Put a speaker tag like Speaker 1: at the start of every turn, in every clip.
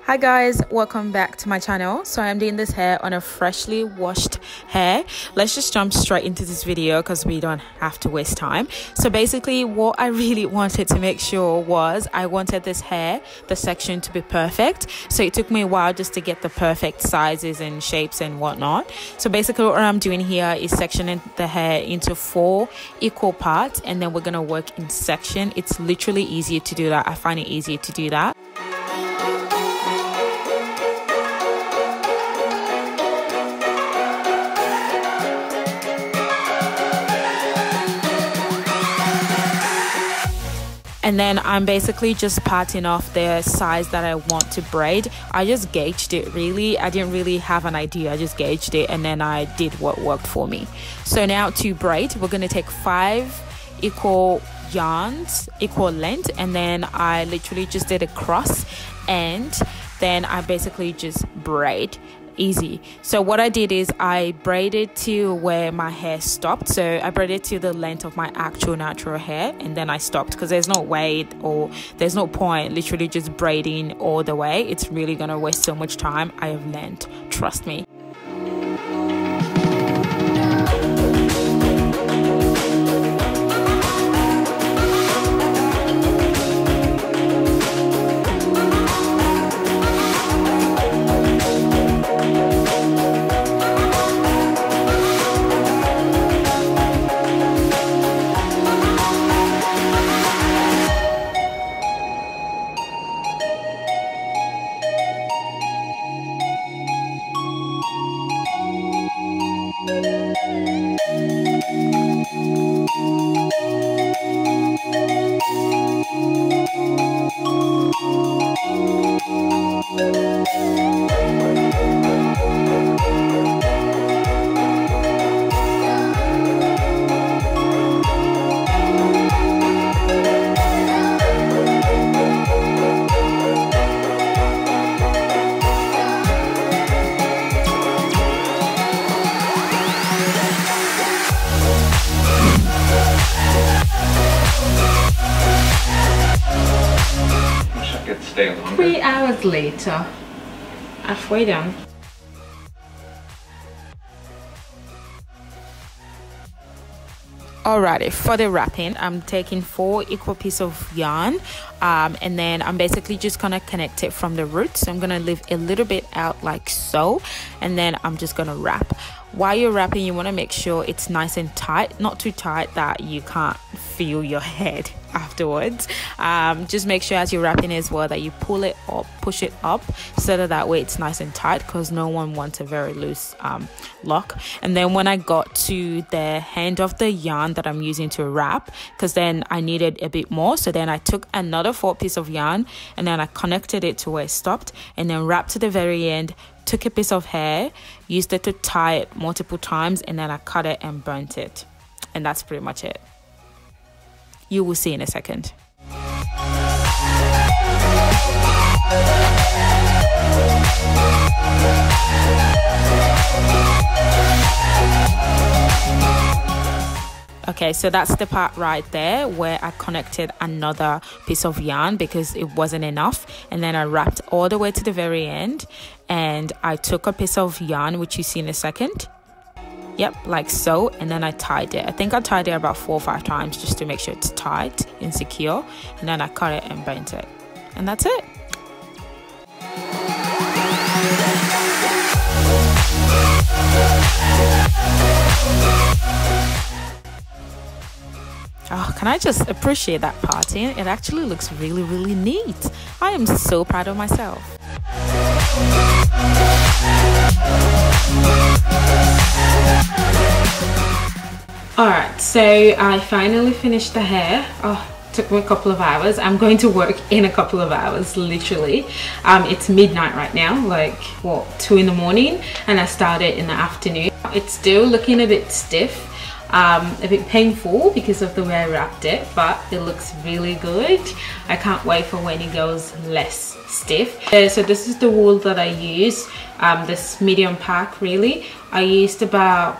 Speaker 1: Hi guys, welcome back to my channel. So I'm doing this hair on a freshly washed hair. Let's just jump straight into this video because we don't have to waste time. So basically what I really wanted to make sure was I wanted this hair, the section, to be perfect. So it took me a while just to get the perfect sizes and shapes and whatnot. So basically what I'm doing here is sectioning the hair into 4 equal parts, and then we're gonna work in section. It's literally easier to do that. I find it easier to do that. And then I'm basically just parting off the size that I want to braid. I just gauged it really. I didn't really have an idea. I just gauged it and then I did what worked for me. So now to braid, we're going to take 5 equal yarns, equal length, and then I literally just did a cross and then I basically just braid. Easy. So what I did is I braided to where my hair stopped. So I braided to the length of my actual natural hair, and then I stopped because there's no way or there's no point literally just braiding all the way. It's really gonna waste so much time. I have learned, trust me.
Speaker 2: Stay longer.
Speaker 1: 3 hours later, halfway done. Alrighty, for the wrapping, I'm taking 4 equal pieces of yarn, and then I'm basically just gonna connect it from the roots. So I'm gonna leave a little bit out like so, and then I'm just gonna wrap. While you're wrapping, you want to make sure it's nice and tight, not too tight that you can't feel your head afterwards. Just make sure as you're wrapping as well that you pull it up, push it up, so that way it's nice and tight, because no one wants a very loose lock. And then when I got to the end of the yarn that I'm using to wrap, because then I needed a bit more, so then I took another 4 pieces of yarn and then I connected it to where it stopped, and then wrapped to the very end, took a piece of hair, used it to tie it multiple times, and then I cut it and burnt it. And that's pretty much it. You will see in a second. Okay, so that's the part right there where I connected another piece of yarn because it wasn't enough, and then I wrapped all the way to the very end, and I took a piece of yarn, which you see in a second. Yep, like so, and then I tied it. I think I tied it about 4 or 5 times just to make sure it's tight and secure, and then I cut it and burnt it, and that's it. Oh, can I just appreciate that parting? It actually looks really, really neat. I am so proud of myself. Alright, so I finally finished the hair. Oh, took me a couple of hours. I'm going to work in a couple of hours, literally. It's midnight right now, like what, 2 in the morning, and I started in the afternoon. It's still looking a bit stiff. A bit painful because of the way I wrapped it, but it looks really good. I can't wait for when it goes less stiff. So this is the wool that I use, this medium pack really. I used about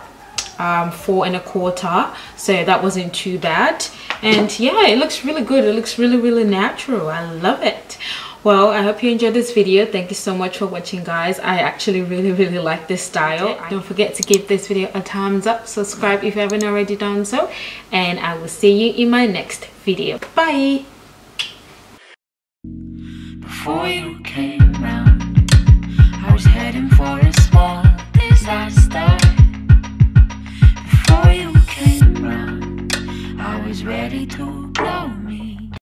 Speaker 1: 4 1/4, so that wasn't too bad. And yeah, it looks really good. It looks really natural. I love it. Well, I hope you enjoyed this video. Thank you so much for watching, guys. I actually really like this style. Don't forget to give this video a thumbs up, subscribe if you haven't already done so, and I will see you in my next video. Bye. Before you came